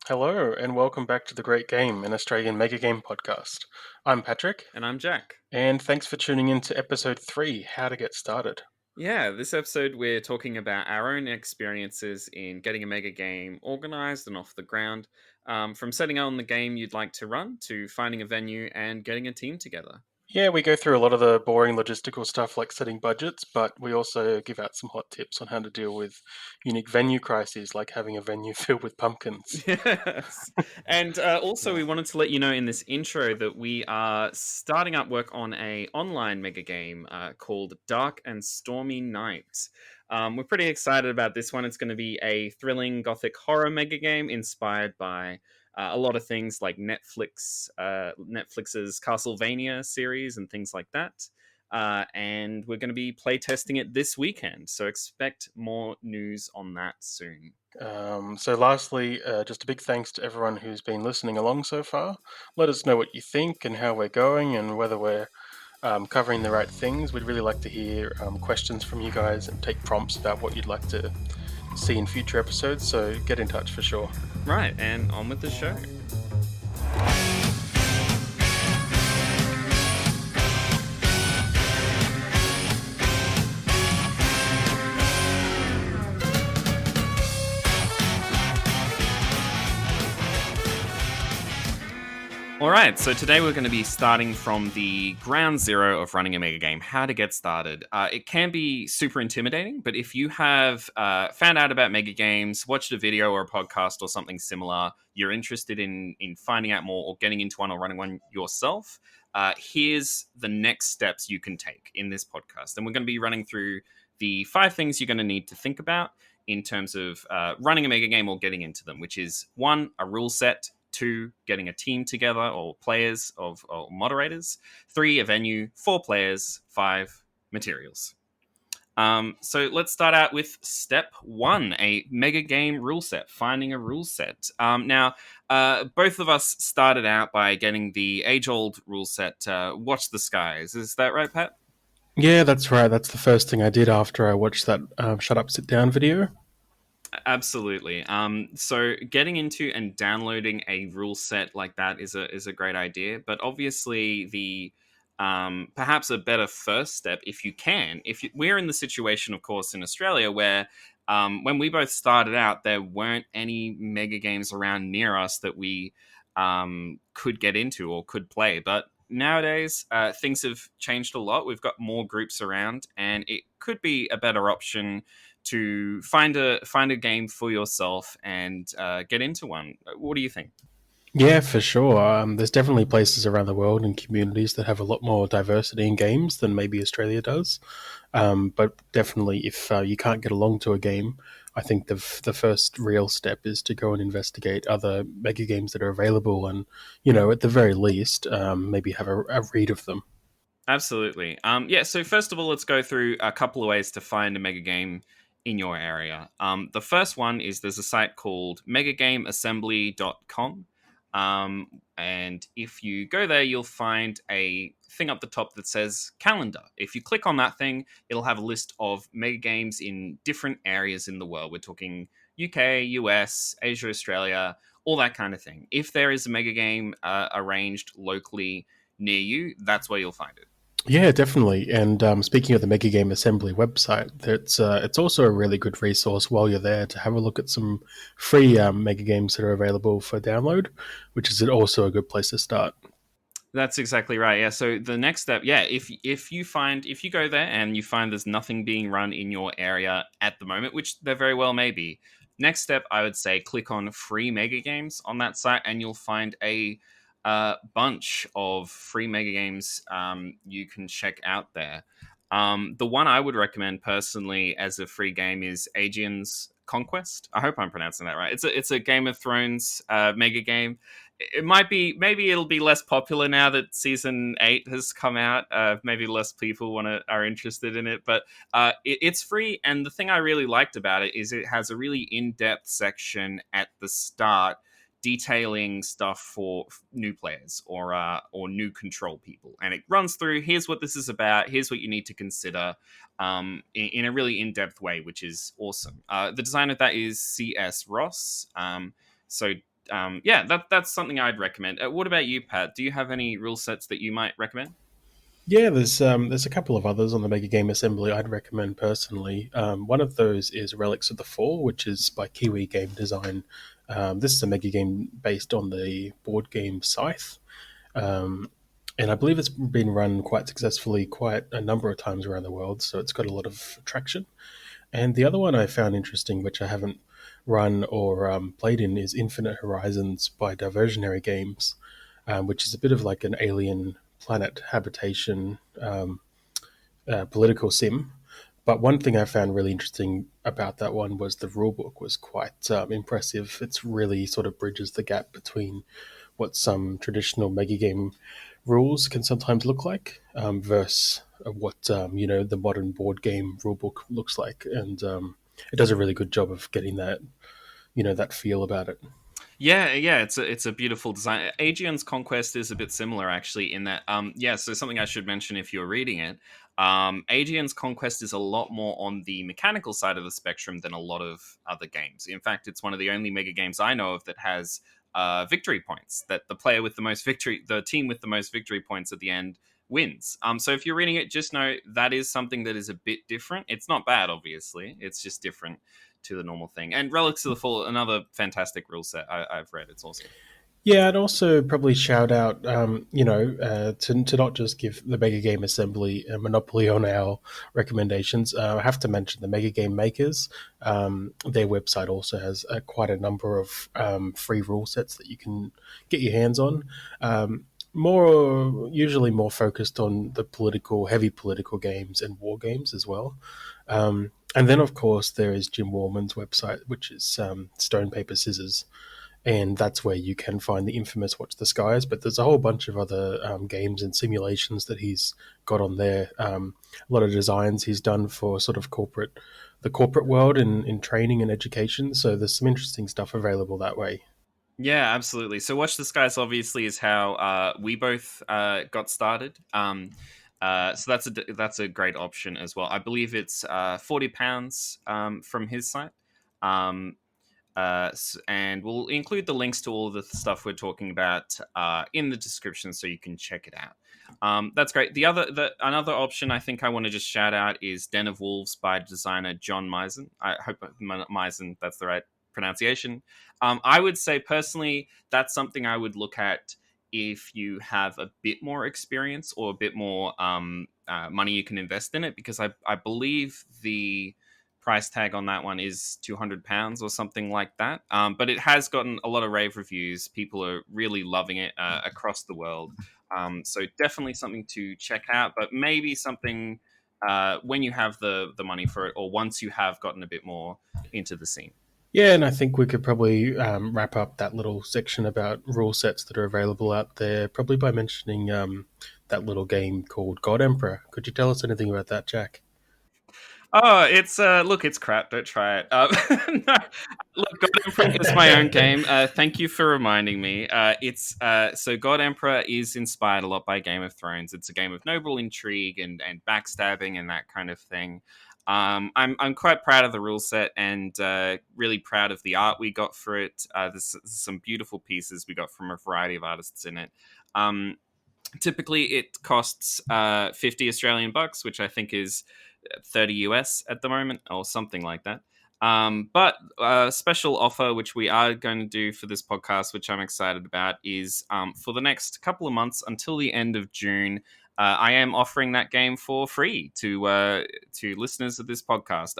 Hello, and welcome back to The Great Game, an Australian mega game podcast. I'm Patrick, And I'm Jack. and thanks for tuning in to episode 3, How to Get Started. Yeah, this episode we're talking about our own experiences in getting a mega game organized and off the ground, from setting out on the game you'd like to run to finding a venue and getting a team together. Yeah, we go through a lot of the boring logistical stuff like setting budgets, but we also give out some hot tips on how to deal with unique venue crises like having a venue filled with pumpkins. Yes. And also, Yeah. we wanted to let you know in this intro that we are starting up work on a online mega game called Dark and Stormy Night. We're pretty excited about this one. It's going to be a thrilling gothic horror mega game inspired by a lot of things like Netflix's Castlevania series and things like that. And we're going to be playtesting it this weekend, so expect more news on that soon. Lastly, just a big thanks to everyone who's been listening along so far. Let us know what you think and how we're going and whether we're covering the right things. We'd really like to hear questions from you guys and take prompts about what you'd like to see in future episodes, so get in touch for sure. Right, and on with the show. All right, so today we're going to be starting from the ground zero of running a mega game, how to get started. It can be super intimidating, but if you have found out about mega games, watched a video or a podcast or something similar, you're interested in finding out more or getting into one or running one yourself, here's the next steps you can take in this podcast. And we're going to be running through the 5 things you're going to need to think about in terms of running a mega game or getting into them, which is 1, a rule set. 2, getting a team together or players or moderators. 3, a venue. 4, players. 5, materials. So let's start out with step 1, a mega game rule set, finding a rule set. Now, both of us started out by getting the age-old rule set, Watch the Skies. Is that right, Pat? Yeah, that's right. That's the first thing I did after I watched that Shut Up, Sit Down video. Absolutely. So getting into and downloading a rule set like that is a great idea, but obviously the perhaps a better first step if you can. We're in the situation, of course, in Australia where when we both started out, there weren't any mega games around near us that we could get into or could play, but. Nowadays, things have changed a lot. We've got more groups around, and it could be a better option to find a game for yourself and get into one. What do you think? Yeah, for sure. There's definitely places around the world and communities that have a lot more diversity in games than maybe Australia does. But definitely, if you can't get along to a game, I think the first real step is to go and investigate other mega games that are available, and at the very least, maybe have a read of them. Absolutely. Yeah. So first of all, let's go through a couple of ways to find a mega game in your area. The first one is there's a site called megagameassembly.com. And if you go there, you'll find a thing up the top that says calendar. If you click on that thing, it'll have a list of mega games in different areas in the world. We're talking UK, US, Asia, Australia, all that kind of thing. If there is a mega game arranged locally near you, that's where you'll find it. Yeah, definitely. And speaking of the Mega Game Assembly website, it's also a really good resource while you're there to have a look at some free mega games that are available for download, which is also a good place to start. That's exactly right. Yeah. So the next step, yeah, if you go there and you find there's nothing being run in your area at the moment, which there very well may be, next step I would say click on free mega games on that site, and you'll find a bunch of free mega games you can check out there. The one I would recommend personally as a free game is Aegean's Conquest. I hope I'm pronouncing that right. It's a Game of Thrones mega game. It might be, maybe it'll be less popular now that season 8 has come out. Maybe less people are interested in it, but it's free. And the thing I really liked about it is it has a really in-depth section at the start detailing stuff for new players or new control people, and it runs through here's what this is about, here's what you need to consider, in a really in-depth way, which is awesome. The designer of that is CS Ross. So yeah, that's something I'd recommend. What about you, Pat? Do you have any rule sets that you might recommend? Yeah, there's a couple of others on the Mega Game Assembly I'd recommend personally. One of those is Relics of the Fall, which is by Kiwi Game Design. This is a mega game based on the board game Scythe, um, and I believe it's been run quite successfully quite a number of times around the world. So it's got a lot of traction. And the other one I found interesting, which I haven't run or played in, is Infinite Horizons by Diversionary Games, which is a bit of like an alien planet habitation political sim. But one thing I found really interesting about that one was the rulebook was quite impressive. It's really sort of bridges the gap between what some traditional mega game rules can sometimes look like versus what the modern board game rulebook looks like, and it does a really good job of getting that that feel about it. Yeah, yeah, it's a beautiful design. Aegeon's Conquest is a bit similar actually in that yeah, so something I should mention if you're reading it. Aegeon's Conquest is a lot more on the mechanical side of the spectrum than a lot of other games. In fact, it's one of the only mega games I know of that has victory points, that the team with the most victory points at the end wins. So if you're reading it, just know that is something that is a bit different. It's not bad, obviously. It's just different to the normal thing. And Relics of the Fall, another fantastic rule set I've read. It's awesome. Yeah, I'd also probably shout out, to not just give the Mega Game Assembly a monopoly on our recommendations. I have to mention the Mega Game Makers. Their website also has quite a number of free rule sets that you can get your hands on. Usually more focused on the heavy political games and war games as well. And then, of course, there is Jim Wallman's website, which is Stone Paper Scissors, and that's where you can find the infamous Watch the Skies. But there's a whole bunch of other games and simulations that he's got on there. A lot of designs he's done for sort of the corporate world in training and education. So there's some interesting stuff available that way. Yeah, absolutely. So Watch the Skies obviously is how we both got started. So that's a great option as well. I believe it's £40 from his site. Um, and we'll include the links to all of the stuff we're talking about in the description so you can check it out. That's great. Another option I think I want to just shout out is Den of Wolves by designer John Mizon. I hope Mizon, that's the right pronunciation. I would say personally that's something I would look at if you have a bit more experience or a bit more money you can invest in it, because I believe the price tag on that one is £200 or something like that. But it has gotten a lot of rave reviews. People are really loving it across the world. So definitely something to check out, but maybe something when you have the money for it, or once you have gotten a bit more into the scene. Yeah, and I think we could probably wrap up that little section about rule sets that are available out there, probably by mentioning that little game called God Emperor. Could you tell us anything about that, Jack? Oh, it's look, it's crap. Don't try it. No, look, God Emperor is my own game. Thank you for reminding me. It's so God Emperor is inspired a lot by Game of Thrones. It's a game of noble intrigue and backstabbing and that kind of thing. I'm quite proud of the rule set and really proud of the art we got for it. There's some beautiful pieces we got from a variety of artists in it. Um, Typically, it costs 50 Australian bucks, which I think is 30 US at the moment, or something like that. But a special offer, which we are going to do for this podcast, which I'm excited about, is for the next couple of months until the end of June. I am offering that game for free to listeners of this podcast.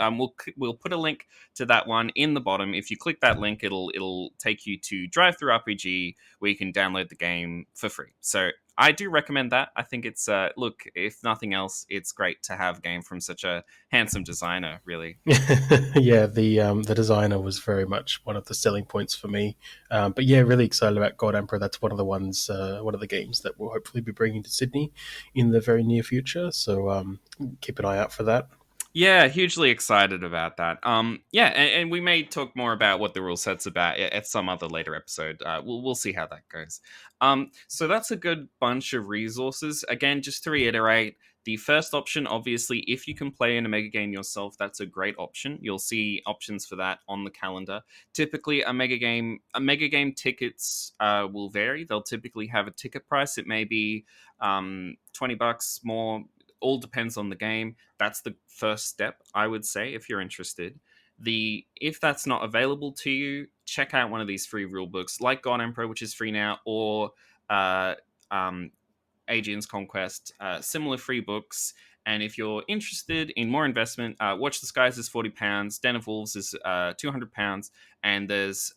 We'll put a link to that one in the bottom. If you click that link, it'll take you to Drive Through RPG, where you can download the game for free. So I do recommend that. I think it's look, if nothing else, it's great to have a game from such a handsome designer. Really. Yeah, the designer was very much one of the selling points for me. But yeah, really excited about God Emperor. That's one of the games that we'll hopefully be bringing to Sydney in the very near future. So keep an eye out for that. Yeah, hugely excited about that. Yeah, and we may talk more about what the rule set's about at some other later episode. We'll see how that goes. So that's a good bunch of resources. Again, just to reiterate, The first option, obviously, if you can play in a mega game yourself, that's a great option. You'll see options for that on the calendar. Typically, a mega game tickets will vary. They'll typically have a ticket price. It may be $20 more. All depends on the game. That's the first step, I would say, if you're interested. The If that's not available to you, check out one of these free rule books, like God Emperor, which is free now, or uh, um, Aegean's Conquest, similar free books. And if you're interested in more investment, Watch the Skies is £40, Den of Wolves is £200, and there's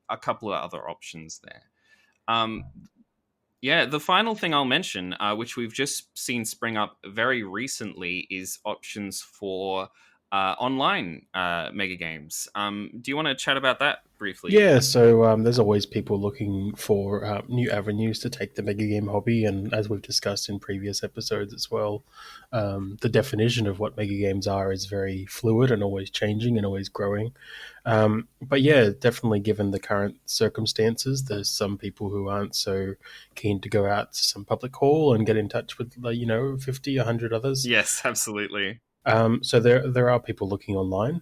a couple of other options there. Um, yeah, the final thing I'll mention, which we've just seen spring up very recently, is options for online mega games. Do you want to chat about that briefly, Yeah, Pat? so there's always people looking for new avenues to take the mega game hobby, and as we've discussed in previous episodes as well, the definition of what mega games are is very fluid and always changing and always growing. But yeah, definitely given the current circumstances, there's some people who aren't so keen to go out to some public hall and get in touch with, 50, 100 others. Yes, absolutely. So there are people looking online.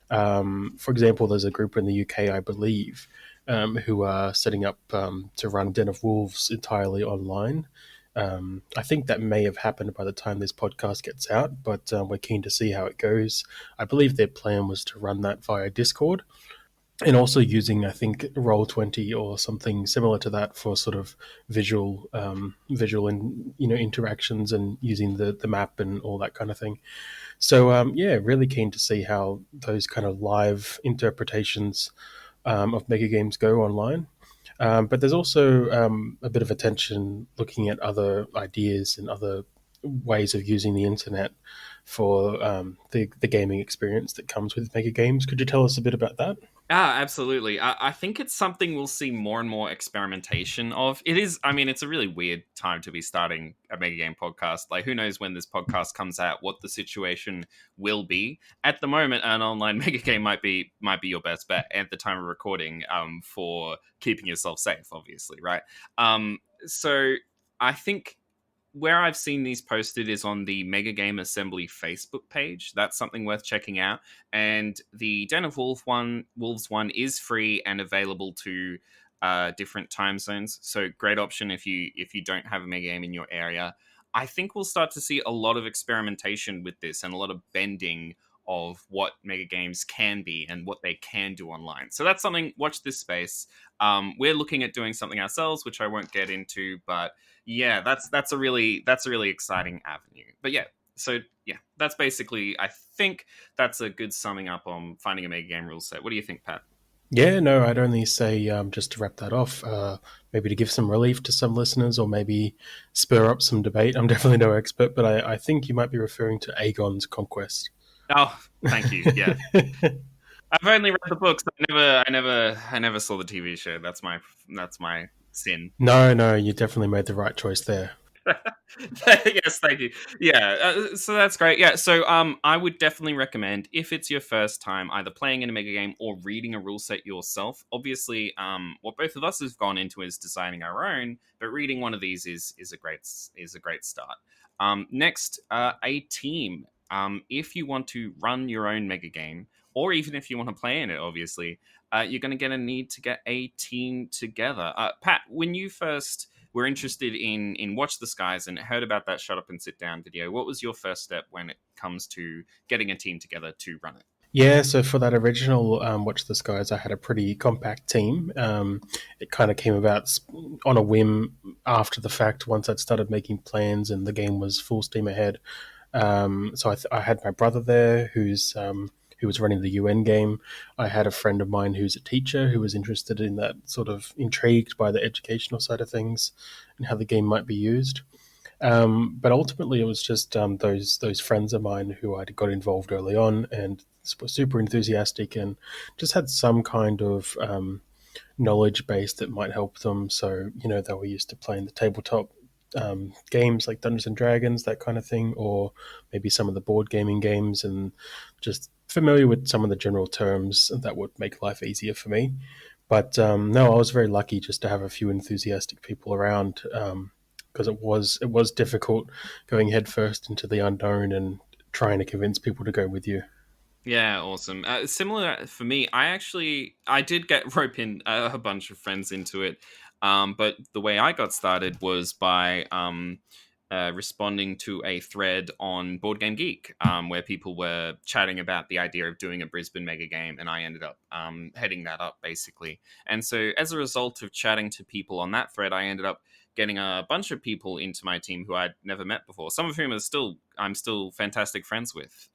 For example, there's a group in the UK, I believe, who are setting up to run Den of Wolves entirely online. I think that may have happened by the time this podcast gets out, but we're keen to see how it goes. I believe their plan was to run that via Discord, and also using, I think, Roll20 or something similar to that for sort of visual and interactions, and using the map and all that kind of thing. So yeah, really keen to see how those kind of live interpretations of mega games go online. But there's also a bit of attention looking at other ideas and other ways of using the internet for the gaming experience that comes with mega games. Could you tell us a bit about that? Absolutely. I think it's something we'll see more and more experimentation of. It is, I mean, it's a really weird time to be starting a mega game podcast. Like, who knows when this podcast comes out, what the situation will be. At the moment, an online mega game might be your best bet at the time of recording, for keeping yourself safe, obviously, right? So I think where I've seen these posted is on the Mega Game Assembly Facebook page. That's something worth checking out. And the Den of Wolves one is free and available to different time zones. So great option if you don't have a Mega Game in your area. I think we'll start to see a lot of experimentation with this and a lot of bending of what Mega Games can be and what they can do online. So that's something. Watch this space. We're looking at doing something ourselves, which I won't get into, but yeah, that's a really exciting avenue. But yeah, so yeah, that's basically, I think that's a good summing up on finding a mega game rule set. What do you think, Pat? Yeah, no, I'd only say, just to wrap that off, maybe to give some relief to some listeners, or maybe spur up some debate. I'm definitely no expert, but I think you might be referring to Aegon's Conquest. Oh, thank you. Yeah, I've only read the books. I never saw the TV show. That's my sin. No, no, you definitely made the right choice there. Yes, thank you. Yeah, so that's great. Yeah, so I would definitely recommend, if it's your first time either playing in a mega game or reading a rule set yourself. Obviously, what both of us have gone into is designing our own, but reading one of these is a great start. Next, a team. If you want to run your own mega game, or even if you want to play in it, obviously, you're going to need to get a team together. Pat, when you first were interested in Watch the Skies and heard about that Shut Up and Sit Down video, what was your first step when it comes to getting a team together to run it? Yeah, so for that original Watch the Skies, I had a pretty compact team. It kind of came about on a whim after the fact, once I'd started making plans and the game was full steam ahead. So I had my brother there, who was running the UN game. I had a friend of mine who's a teacher who was interested in that, sort of intrigued by the educational side of things and how the game might be used. But ultimately, it was just those friends of mine who I got involved early on and were super enthusiastic and just had some kind of knowledge base that might help them. So, they were used to playing the tabletop games like Dungeons and Dragons, that kind of thing, or maybe some of the board gaming games, and just familiar with some of the general terms that would make life easier for me. But no, I was very lucky just to have a few enthusiastic people around. because it was difficult going headfirst into the unknown and trying to convince people to go with you. Yeah, awesome. Similar for me, I did get rope in a bunch of friends into it, but the way I got started was by responding to a thread on Board Game Geek, where people were chatting about the idea of doing a Brisbane mega game, and I ended up heading that up basically. And so, as a result of chatting to people on that thread, I ended up getting a bunch of people into my team who I'd never met before. Some of whom I'm still fantastic friends with.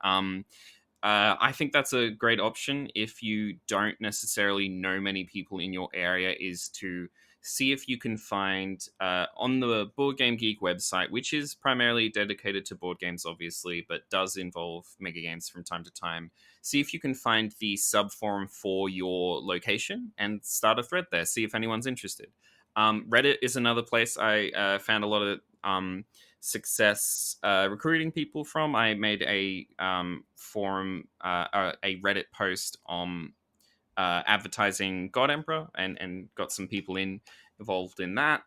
I think that's a great option if you don't necessarily know many people in your area. Is to see if you can find on the Board Game Geek website, which is primarily dedicated to board games, obviously, but does involve mega games from time to time. See if you can find the sub forum for your location and start a thread there. See if anyone's interested. Reddit is another place I found a lot of success recruiting people from. I made a forum, a Reddit post on advertising God Emperor, and got some people involved in that.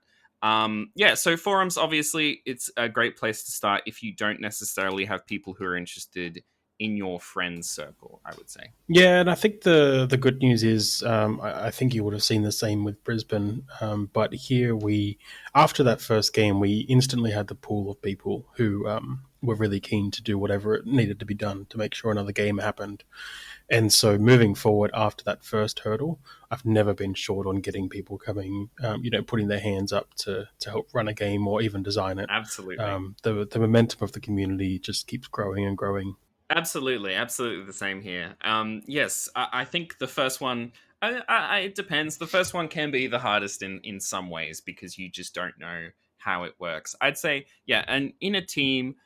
Yeah, so forums, obviously, it's a great place to start if you don't necessarily have people who are interested in your friends circle, I would say. Yeah, and I think the good news is I think you would have seen the same with Brisbane, but here we after that first game we instantly had the pool of people who were really keen to do whatever it needed to be done to make sure another game happened. And so moving forward after that first hurdle, I've never been short on getting people coming, putting their hands up to help run a game or even design it. Absolutely. The momentum of the community just keeps growing and growing. Absolutely, absolutely the same here. Yes, I think the first one. It depends. The first one can be the hardest in some ways because you just don't know how it works. I'd say, yeah, and in a team,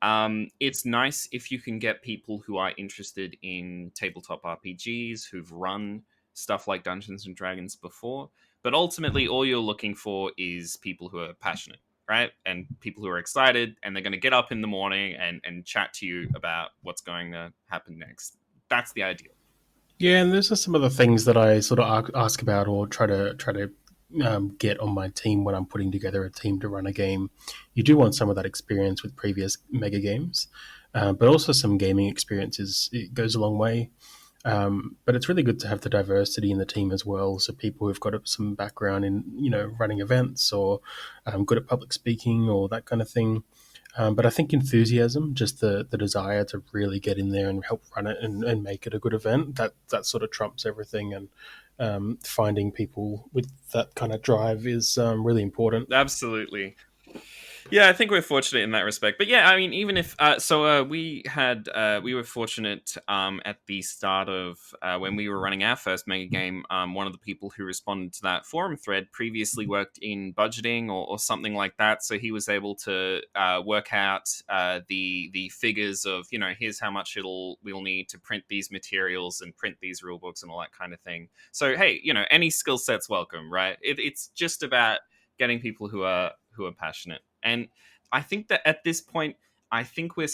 it's nice if you can get people who are interested in tabletop RPGs, who've run stuff like Dungeons and Dragons before. But ultimately, all you're looking for is people who are passionate, right? And people who are excited, and they're going to get up in the morning and chat to you about what's going to happen next. That's the ideal. Yeah, and those are some of the things that I sort of ask about or try to get on my team when I'm putting together a team to run a game. You do want some of that experience with previous mega games, but also some gaming experiences. It goes a long way. But it's really good to have the diversity in the team as well. So people who've got some background in running events or good at public speaking or that kind of thing. But I think enthusiasm, just the desire to really get in there and help run it and make it a good event, that sort of trumps everything. And finding people with that kind of drive is really important. Absolutely. Yeah, I think we're fortunate in that respect. But yeah, I mean, even if we were fortunate at the start of when we were running our first mega game. One of the people who responded to that forum thread previously worked in budgeting or something like that, so he was able to work out the figures of here's how much we'll need to print these materials and print these rule books and all that kind of thing. So hey, any skill sets welcome, right? It's just about getting people who are passionate. And I think that at this point, I think we're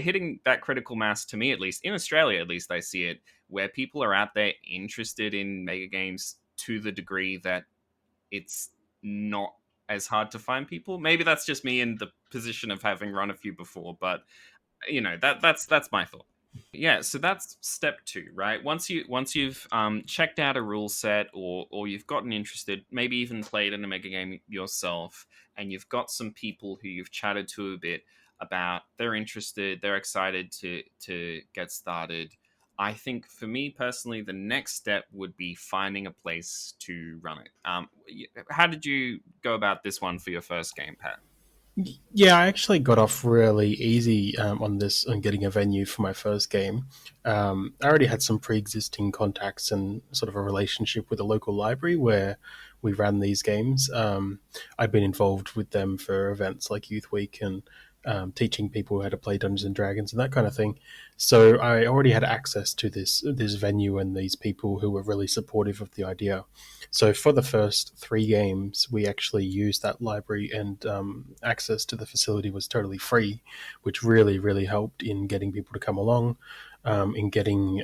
hitting that critical mass, to me at least, in Australia at least, I see it, where people are out there interested in mega games to the degree that it's not as hard to find people. Maybe that's just me in the position of having run a few before, but that's my thought. Yeah, so that's step two, right? Once you've checked out a rule set, or you've gotten interested, maybe even played in a mega game yourself, and you've got some people who you've chatted to a bit about, they're interested, they're excited to get started. I think for me personally, the next step would be finding a place to run it. How did you go about this one for your first game, Pat? Yeah, I actually got off really easy on getting a venue for my first game. I already had some pre-existing contacts and sort of a relationship with a local library where we ran these games. I've been involved with them for events like Youth Week and teaching people how to play Dungeons and Dragons and that kind of thing. So I already had access to this venue and these people who were really supportive of the idea. So for the first three games, we actually used that library, and access to the facility was totally free, which really, really helped in getting people to come along, in getting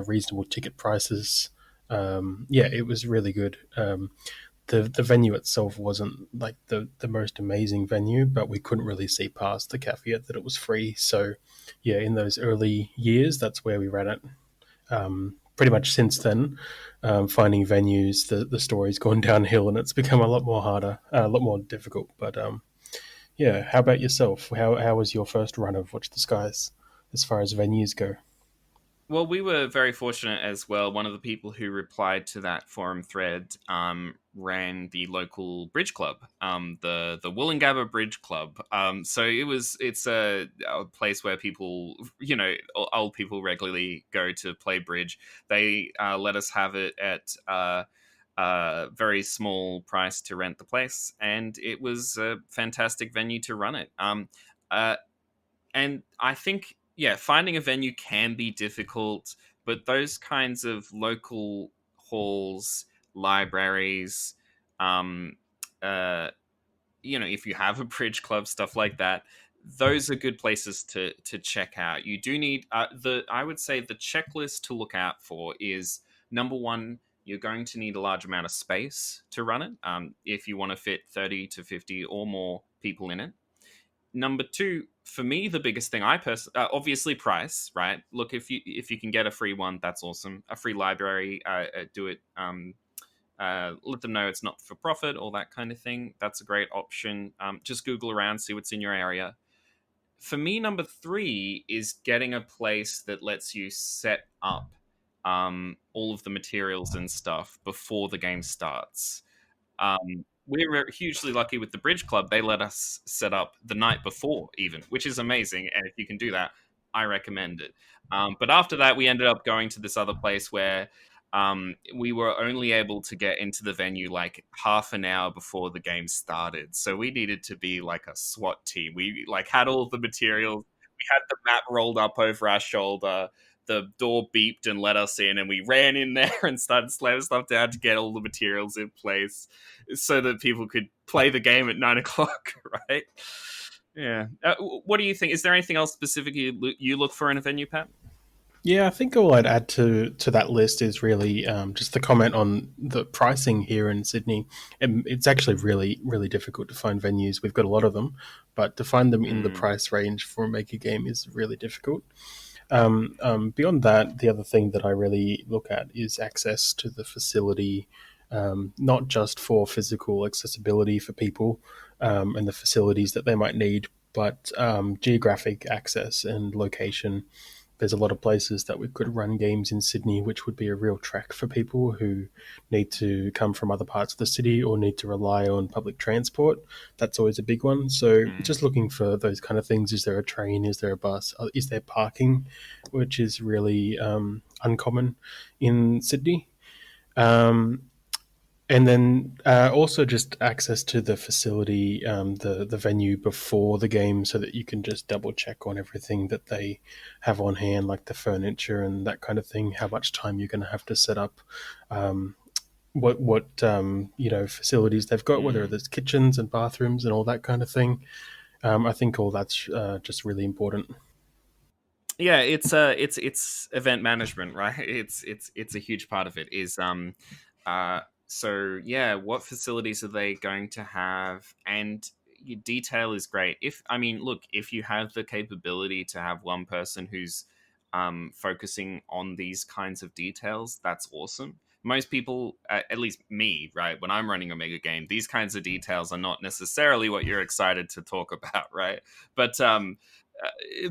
reasonable ticket prices. Yeah, it was really good. the venue itself wasn't like the most amazing venue, but we couldn't really see past the caveat that it was free. So, yeah, in those early years, that's where we ran it. Pretty much since then, finding venues, the story's gone downhill, and it's become a lot more harder, a lot more difficult. But yeah, how about yourself? How was your first run of Watch the Skies as far as venues go? Well, we were very fortunate as well. One of the people who replied to that forum thread ran the local bridge club, the Woolloongabba Bridge Club. So it's a place where people, old people regularly go to play bridge. They let us have it at a very small price to rent the place, and it was a fantastic venue to run it. Uh, and I think, yeah, finding a venue can be difficult, but those kinds of local halls, libraries, um, uh, if you have a bridge club, stuff like that, those are good places to check out. You do need the I would say the checklist to look out for is number one. You're going to need a large amount of space to run it. If you want to fit 30 to 50 or more people in it. Number two, for me, the biggest thing obviously price, right? Look, if you can get a free one, that's awesome. A free library, do it. Let them know it's not for profit, all that kind of thing. That's a great option. Just Google around, see what's in your area. For me, number three is getting a place that lets you set up all of the materials and stuff before the game starts. We were hugely lucky with the Bridge Club. They let us set up the night before, even, which is amazing. And if you can do that, I recommend it. But after that, we ended up going to this other place where we were only able to get into the venue like half an hour before the game started. So we needed to be like a SWAT team. We like had all the materials. We had the map rolled up over our shoulder. The door beeped and let us in, and we ran in there and started slamming stuff down to get all the materials in place so that people could play the game at 9 o'clock, right? Yeah. What do you think? Is there anything else specific you look for in a venue, Pat? Yeah, I think all I'd add to that list is really just the comment on the pricing here in Sydney. It's actually really difficult to find venues. We've got a lot of them, but to find them in the Mm, price range for a maker game is really difficult. Beyond that, the other thing that I really look at is access to the facility, not just for physical accessibility for people and the facilities that they might need, but geographic access and location. There's a lot of places that we could run games in Sydney, which would be a real track for people who need to come from other parts of the city or need to rely on public transport. That's always a big one. So, mm. just looking for those kind of things. Is there a train? Is there a bus? Is there parking? Which is really uncommon in Sydney. Um, and then also just access to the facility, the venue before the game, so that you can just double check on everything that they have on hand, like the furniture and that kind of thing. How much time you're going to have to set up, um, what facilities they've got, whether Mm. there's kitchens and bathrooms and all that kind of thing. I think all that's just really important. Yeah, it's event management, right? It's a huge part of it. So yeah, what facilities are they going to have? And your detail is great. If I mean, look, if you have the capability to have one person who's focusing on these kinds of details, that's awesome. Most people, at least me, right, when I'm running a mega game, these kinds of details are not necessarily what you're excited to talk about, right? But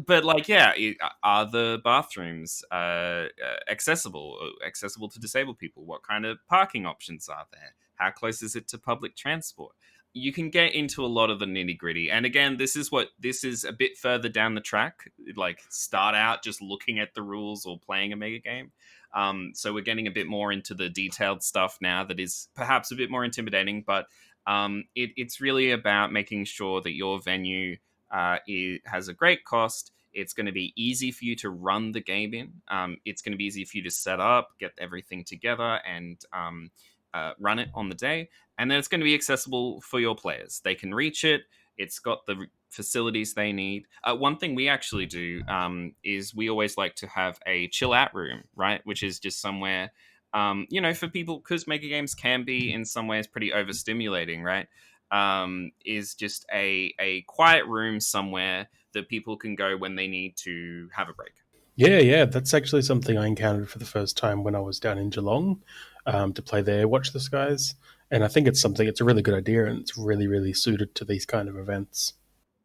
but like, yeah, are the bathrooms accessible to disabled people? What kind of parking options are there? How close is it to public transport? You can get into a lot of the nitty gritty. And again, this is a bit further down the track. Like, start out just looking at the rules or playing a mega game. So we're getting a bit more into the detailed stuff now that is perhaps a bit more intimidating, but it's really about making sure that your venue it has a great cost. It's going to be easy for you to run the game in. It's going to be easy for you to set up, get everything together, and run it on the day. And then it's going to be accessible for your players. They can reach it. It's got the facilities they need. One thing we actually do is we always like to have a chill out room, right? Which is just somewhere. For people, because mega games can be in some ways pretty overstimulating, right? Is just a quiet room somewhere that people can go when they need to have a break. Yeah, yeah, that's actually something I encountered for the first time when I was down in Geelong to play there, Watch the Skies. And I think it's a really good idea, and it's really, really suited to these kind of events.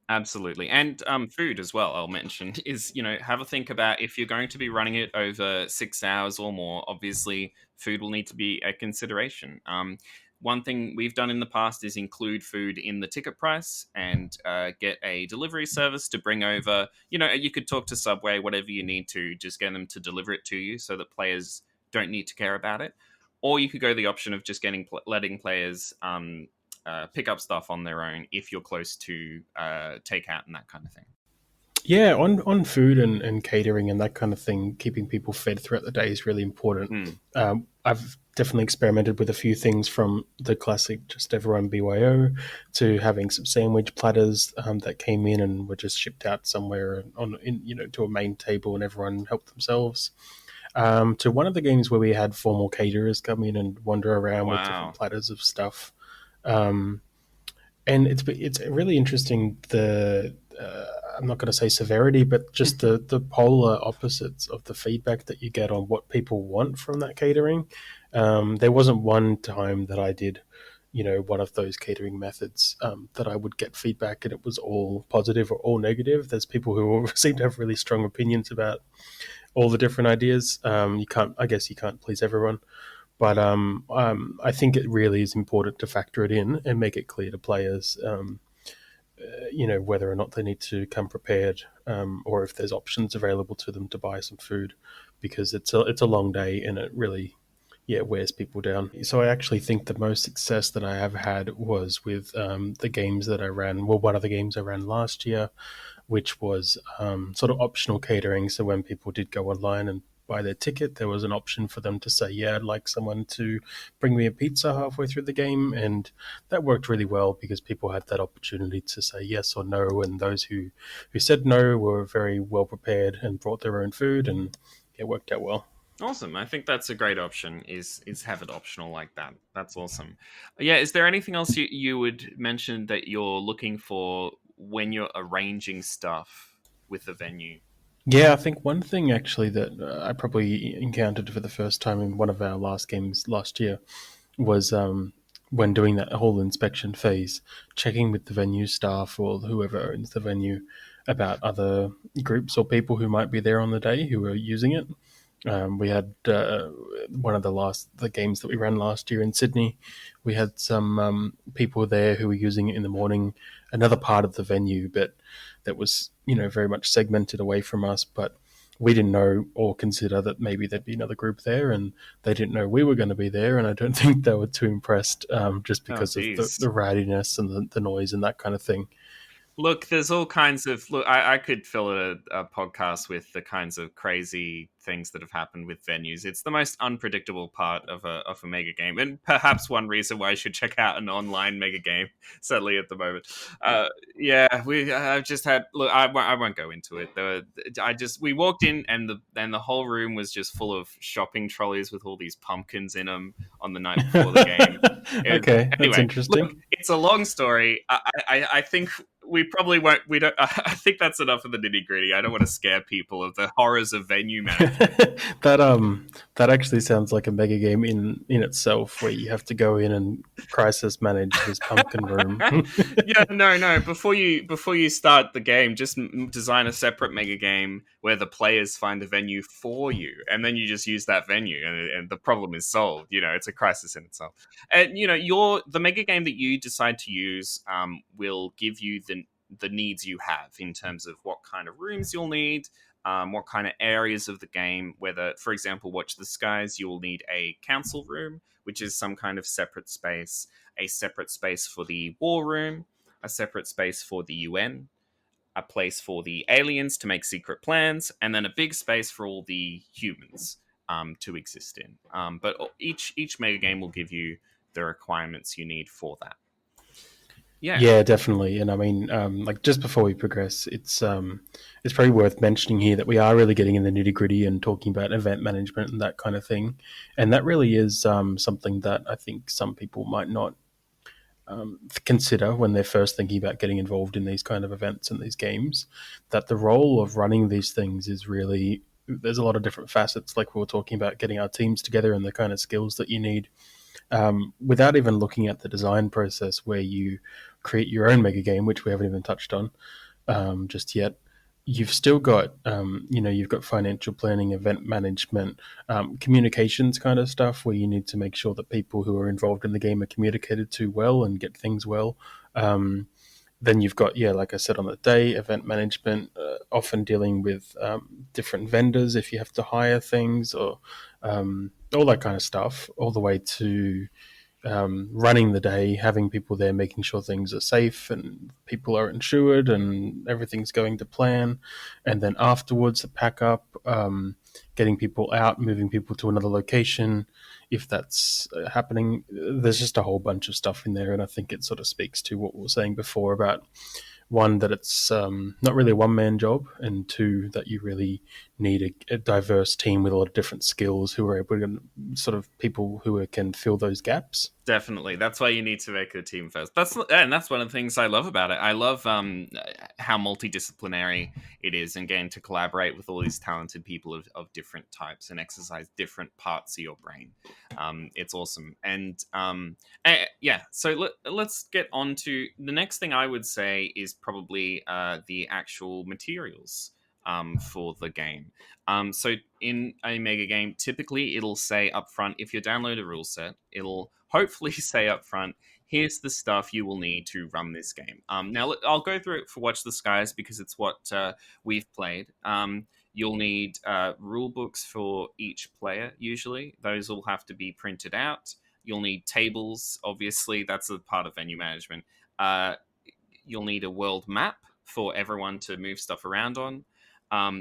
Absolutely. And food as well, I'll mention, is, have a think about if you're going to be running it over 6 hours or more, obviously food will need to be a consideration. One thing we've done in the past is include food in the ticket price and get a delivery service to bring over. You could talk to Subway, whatever you need to, just get them to deliver it to you so that players don't need to care about it. Or you could go the option of just letting players pick up stuff on their own if you're close to takeout and that kind of thing. Yeah, on food and catering and that kind of thing, keeping people fed throughout the day is really important. Hmm. I've definitely experimented with a few things from the classic just everyone BYO to having some sandwich platters that came in and were just shipped out somewhere to a main table and everyone helped themselves. To one of the games where we had formal caterers come in and wander around with different Wow. platters of stuff. Um, and it's really interesting. I'm not going to say severity, but just the polar opposites of the feedback that you get on what people want from that catering. There wasn't one time that I did, one of those catering methods that I would get feedback and it was all positive or all negative. There's people who seem to have really strong opinions about all the different ideas. I guess you can't please everyone. But I think it really is important to factor it in and make it clear to players, whether or not they need to come prepared, or if there's options available to them to buy some food, because it's a long day and it really, yeah, wears people down. So I actually think the most success that I have had was with the games that I ran. Well, one of the games I ran last year, which was sort of optional catering. So when people did go online and buy their ticket, there was an option for them to say, "Yeah, I'd like someone to bring me a pizza halfway through the game," and that worked really well because people had that opportunity to say yes or no, and those who said no were very well prepared and brought their own food, and it worked out well. Awesome. I think that's a great option. Is have it optional like that. That's awesome. Yeah. Is there anything else you would mention that you're looking for when you're arranging stuff with the venue? Yeah, I think one thing actually that I probably encountered for the first time in one of our last games last year was when doing that whole inspection phase, checking with the venue staff or whoever owns the venue about other groups or people who might be there on the day who are using it. We had one of the games that we ran last year in Sydney. We had some people there who were using it in the morning, another part of the venue, but that was very much segmented away from us. But we didn't know or consider that maybe there'd be another group there, and they didn't know we were going to be there. And I don't think they were too impressed, just Oh, because of the geez. rowdiness and the noise and that kind of thing. Look, there's all kinds of look. I could fill a podcast with the kinds of crazy things that have happened with venues. It's the most unpredictable part of a mega game, and perhaps one reason why I should check out an online mega game. Certainly at the moment, yeah. I've just had look. I won't go into it. We walked in and the whole room was just full of shopping trolleys with all these pumpkins in them on the night before the game. Okay, that's Anyway, look, interesting. it's a long story. I think we probably won't. We don't. I think that's enough of the nitty gritty. I don't want to scare people of the horrors of venue management. That actually sounds like a mega game in itself, where you have to go in and crisis manage this pumpkin room. Yeah, no, no. Before you start the game, just design a separate mega game where the players find a venue for you, and then you just use that venue, and the problem is solved. It's a crisis in itself. And your the mega game that you decide to use will give you the needs you have in terms of what kind of rooms you'll need. What kind of areas of the game, whether, for example, Watch the Skies, you will need a council room, which is some kind of separate space, a separate space for the war room, a separate space for the UN, a place for the aliens to make secret plans, and then a big space for all the humans to exist in. But each mega game will give you the requirements you need for that. Yeah, Yeah, definitely. And I mean, like just before we progress, it's probably worth mentioning here that we are really getting in the nitty gritty and talking about event management and that kind of thing, and that really is something that I think some people might not consider when they're first thinking about getting involved in these kind of events and these games. That the role of running these things is really, there's a lot of different facets, like we were talking about getting our teams together and the kind of skills that you need, without even looking at the design process where you create your own mega game, which we haven't even touched on just yet. You've still got, you've got financial planning, event management, communications kind of stuff where you need to make sure that people who are involved in the game are communicated to well and get things well. Um, then you've got, yeah, like I said, on the day, event management, often dealing with different vendors if you have to hire things or all that kind of stuff, all the way to running the day, having people there, making sure things are safe and people are insured and everything's going to plan. And then afterwards, the pack up, getting people out, moving people to another location. If that's happening, there's just a whole bunch of stuff in there. And I think it sort of speaks to what we were saying before about one, that it's not really a one man job, and two, that you really need a diverse team with a lot of different skills who are able to sort of people who can fill those gaps. definitely. That's why you need to make a team first. That's one of the things I love about it. I love how multidisciplinary it is, and getting to collaborate with all these talented people of different types and exercise different parts of your brain. It's awesome. And yeah, so let's get on to the next thing. I would say is probably the actual materials for the game. So in a mega game, typically it'll say up front, if you download a rule set, it'll hopefully say up front, here's the stuff you will need to run this game. Now I'll go through it for Watch the Skies because it's what we've played. You'll need rule books for each player. Usually, those will have to be printed out. You'll need tables. Obviously, that's a part of venue management. Uh, you'll need a world map for everyone to move stuff around on.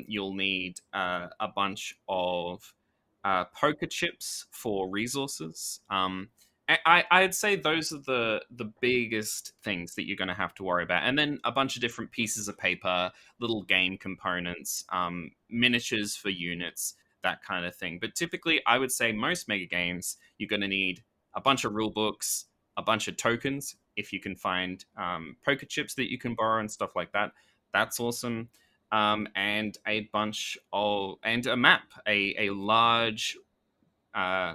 You'll need a bunch of poker chips for resources. I'd say those are the biggest things that you're going to have to worry about, and then a bunch of different pieces of paper, little game components, miniatures for units, that kind of thing. But typically, I would say most mega games you're going to need a bunch of rule books, a bunch of tokens. If you can find poker chips that you can borrow and stuff like that, that's awesome. And a bunch of and a map, a large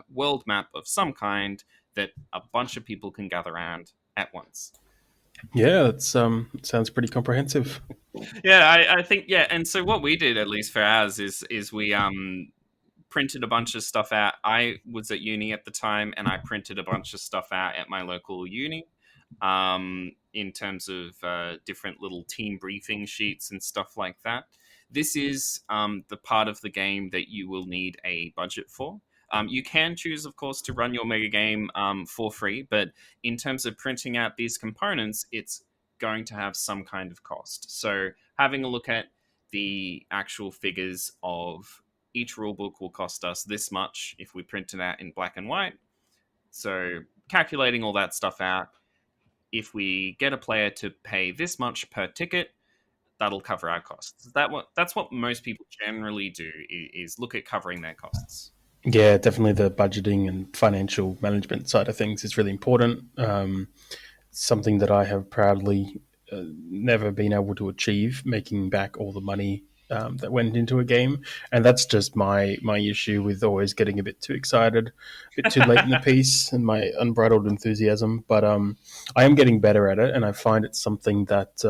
world map of some kind that a bunch of people can gather around at once. Yeah, that's sounds pretty comprehensive. Yeah, I think yeah. And so what we did, at least for ours, is we printed a bunch of stuff out. I was at uni at the time, and I printed a bunch of stuff out at my local uni. In terms of different little team briefing sheets and stuff like that. This is the part of the game that you will need a budget for. You can choose, of course, to run your mega game for free, but in terms of printing out these components, it's going to have some kind of cost. So, having a look at the actual figures of each rulebook will cost us this much if we print it out in black and white. So, calculating all that stuff out, if we get a player to pay this much per ticket, that'll cover our costs. That's what most people generally do, is look at covering their costs. Yeah, definitely the budgeting and financial management side of things is really important. Something that I have proudly never been able to achieve, making back all the money that went into a game, and that's just my issue with always getting a bit too excited, a bit too late in the piece, and my unbridled enthusiasm. But I am getting better at it, and I find it's something that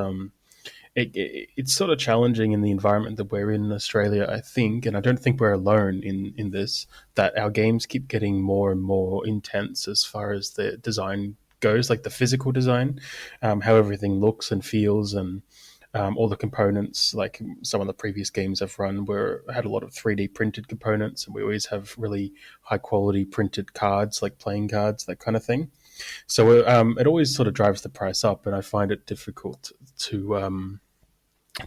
it's sort of challenging in the environment that we're in Australia, I think, and I don't think we're alone in this, that our games keep getting more and more intense as far as the design goes, like the physical design, how everything looks and feels, and all the components. Like some of the previous games I've run were had a lot of 3D printed components, and we always have really high quality printed cards, like playing cards, that kind of thing. So it always sort of drives the price up, and I find it difficult to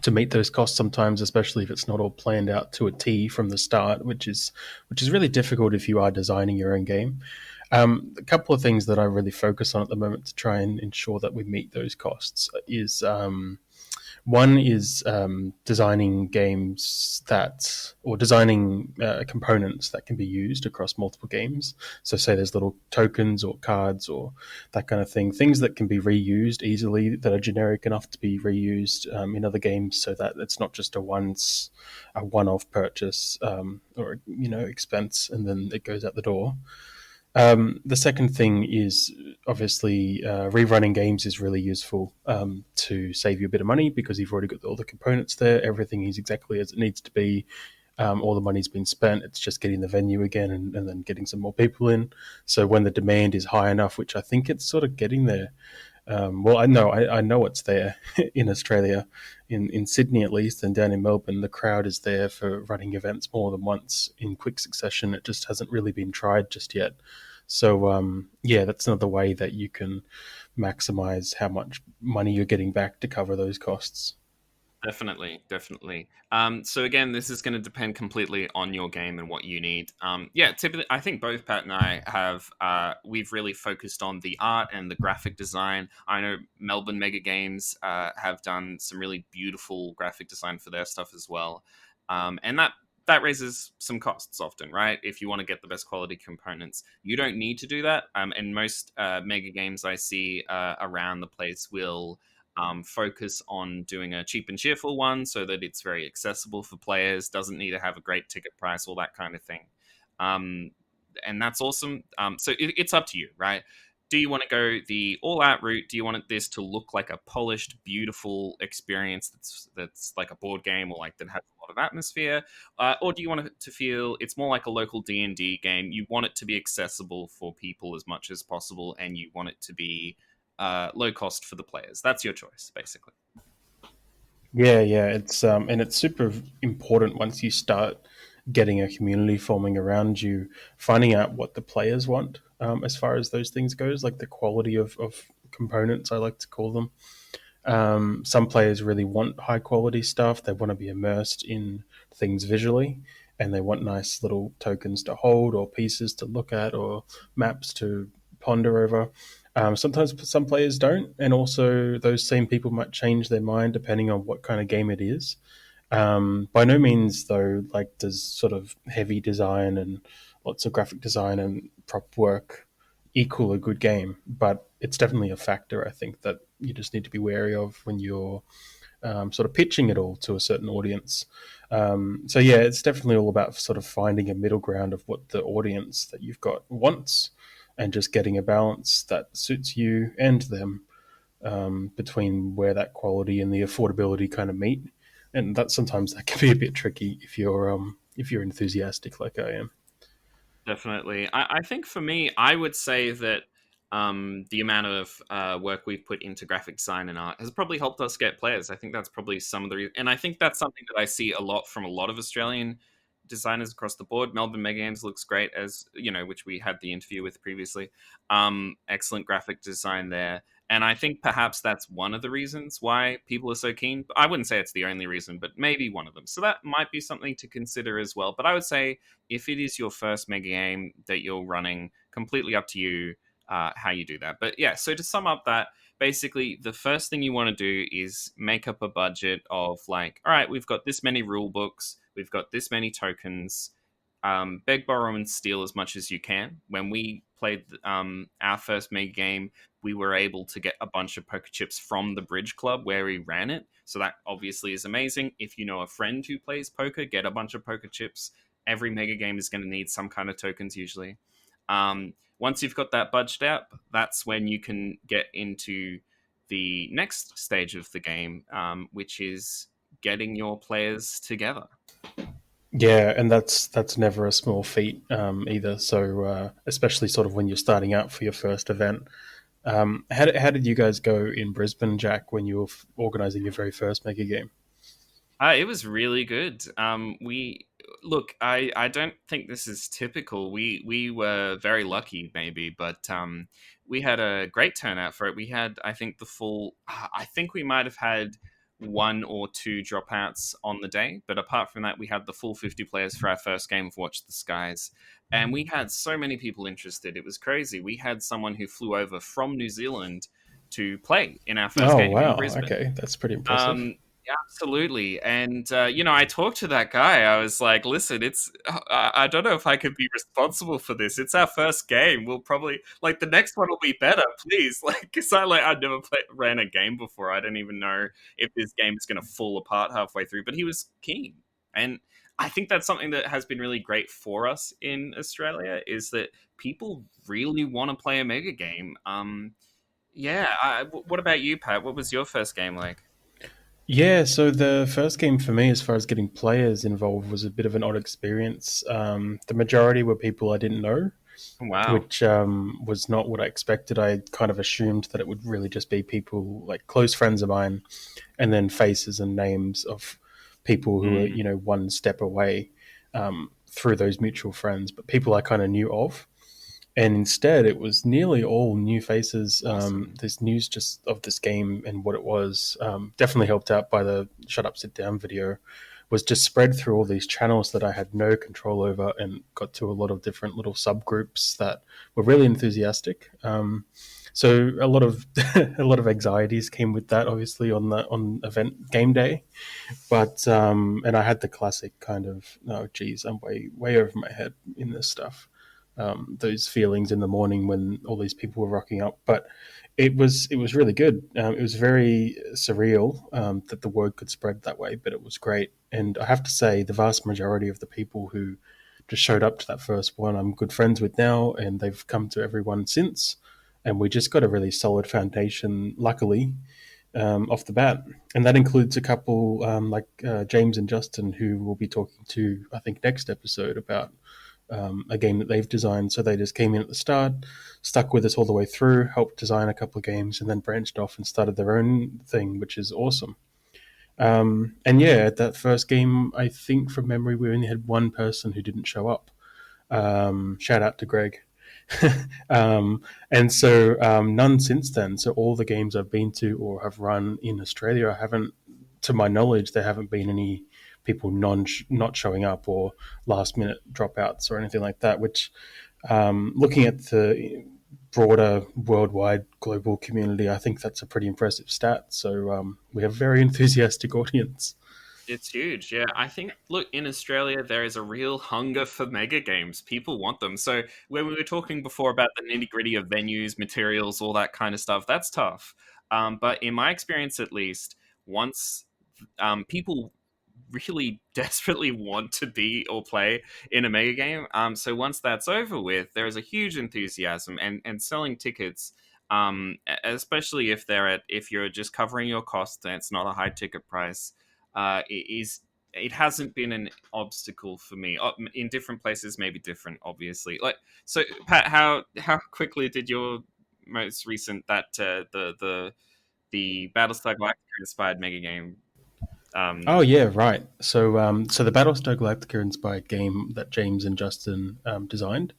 meet those costs sometimes, especially if it's not all planned out to a T from the start, which is really difficult if you are designing your own game. A couple of things that I really focus on at the moment to try and ensure that we meet those costs is one is designing games that, or designing components that can be used across multiple games. So, say there's little tokens or cards or that kind of thing, things that can be reused easily, that are generic enough to be reused in other games, so that it's not just a one-off purchase or expense, and then it goes out the door. The second thing is obviously rerunning games is really useful to save you a bit of money because you've already got all the components there. Everything is exactly as it needs to be. All the money's been spent. It's just getting the venue again and then getting some more people in. So when the demand is high enough, which I think it's sort of getting there. Well, I know it's there in Australia, in Sydney at least, and down in Melbourne. The crowd is there for running events more than once in quick succession. It just hasn't really been tried just yet. So yeah, that's another way that you can maximize how much money you're getting back to cover those costs. Definitely, definitely. So again, this is going to depend completely on your game and what you need. Yeah, typically, I think both Pat and I have we've really focused on the art and the graphic design. I know Melbourne Mega Games have done some really beautiful graphic design for their stuff as well, and that raises some costs often, right? If you want to get the best quality components, you don't need to do that. And most Mega Games I see around the place will focus on doing a cheap and cheerful one so that it's very accessible for players, doesn't need to have a great ticket price, all that kind of thing. Um, and that's awesome. So it's up to you, right? Do you want to go the all-out route? Do you want this to look like a polished, beautiful experience that's like a board game or like that has a lot of atmosphere, or do you want it to feel it's more like a local D&D game? You want it to be accessible for people as much as possible, and you want it to be low cost for the players. That's your choice, basically. Yeah. It's super important once you start getting a community forming around you, finding out what the players want as far as those things goes, like the quality of components, I like to call them. Some players really want high quality stuff. They want to be immersed in things visually, and they want nice little tokens to hold, or pieces to look at, or maps to ponder over. Sometimes some players don't, and also those same people might change their mind depending on what kind of game it is. By no means, though, like does sort of heavy design and lots of graphic design and prop work equal a good game, but it's definitely a factor I think that you just need to be wary of when you're sort of pitching it all to a certain audience. So yeah, it's definitely all about sort of finding a middle ground of what the audience that you've got wants, and just getting a balance that suits you and them between where that quality and the affordability kind of meet. And that sometimes that can be a bit tricky if you're enthusiastic like I am. Definitely. I think for me, I would say that the amount of work we've put into graphic design and art has probably helped us get players. I think that's probably some of the and I think that's something that I see a lot from a lot of Australian designers across the board. Melbourne Mega Games looks great, as you know, which we had the interview with previously. Excellent graphic design there. And I think perhaps that's one of the reasons why people are so keen. I wouldn't say it's the only reason, but maybe one of them. So that might be something to consider as well. But I would say if it is your first mega game that you're running, completely up to you how you do that. But yeah, so to sum up that, basically the first thing you want to do is make up a budget of like, all right, we've got this many rule books, we've got this many tokens. Beg, borrow, and steal as much as you can. When we played our first mega game, we were able to get a bunch of poker chips from the Bridge Club where we ran it. So that obviously is amazing. If you know a friend who plays poker, get a bunch of poker chips. Every mega game is going to need some kind of tokens usually. Once you've got that budget out, that's when you can get into the next stage of the game, which is getting your players together. Yeah, and that's never a small feat either. So especially sort of when you're starting out for your first event. How did you guys go in Brisbane, Jack, when you were organising your very first mega game? It was really good. We look. I don't think this is typical. We were very lucky, maybe, but we had a great turnout for it. We had, I think, the full. I think we might have had one or two dropouts on the day. But apart from that, we had the full 50 players for our first game of Watch the Skies. And we had so many people interested. It was crazy. We had someone who flew over from New Zealand to play in our first Oh game in wow, Brisbane. okay, that's pretty impressive. Um, absolutely. And, I talked to that guy. I was like, listen, I don't know if I could be responsible for this. It's our first game. We'll probably, like, the next one will be better, please. Like, cause I'd never ran a game before. I don't even know if this game is going to fall apart halfway through, but he was keen. And I think that's something that has been really great for us in Australia is that people really want to play a mega game. Yeah. What about you, Pat? What was your first game like? Yeah, so the first game for me, as far as getting players involved, was a bit of an odd experience. The majority were people I didn't know, Wow. which was not what I expected. I kind of assumed that it would really just be people like close friends of mine, and then faces and names of people who are Mm, one step away through those mutual friends, but people I kind of knew of. And instead, it was nearly all new faces. awesome. There's news just of this game and what it was. Definitely helped out by the "Shut Up, Sit Down" video. Was just spread through all these channels that I had no control over, and got to a lot of different little subgroups that were really enthusiastic. So a lot of a lot of anxieties came with that, obviously on event game day. But and I had the classic kind of, oh geez, I'm way over my head in this stuff. Those feelings in the morning when all these people were rocking up. But it was really good. It was very surreal that the word could spread that way, but it was great. And I have to say, the vast majority of the people who just showed up to that first one, I'm good friends with now, and they've come to everyone since. And we just got a really solid foundation, luckily, off the bat. And that includes a couple like James and Justin, who we'll be talking to, I think, next episode about a game that they've designed. So they just came in at the start, stuck with us all the way through, helped design a couple of games, and then branched off and started their own thing, which is awesome. And yeah, at that first game, I think from memory, we only had one person who didn't show up. Shout out to Greg. And so none since then. So all the games I've been to or have run in Australia, I haven't, to my knowledge, there haven't been any people not showing up or last minute dropouts or anything like that. Which, looking at the broader worldwide global community, I think that's a pretty impressive stat. So we have a very enthusiastic audience. It's huge. Yeah. I think, look, in Australia, there is a real hunger for mega games. People want them. So, when we were talking before about the nitty gritty of venues, materials, all that kind of stuff, that's tough. But in my experience, at least, once people really desperately want to be or play in a mega game. So once that's over with, there is a huge enthusiasm and selling tickets. Especially if you're just covering your costs and it's not a high ticket price, it hasn't been an obstacle for me. In different places, maybe different, obviously. Like so, Pat, how quickly did your most recent the Battlestar Galactica inspired mega game? Oh Um, yeah, right. So the Battlestar Galactica inspired game that James and Justin designed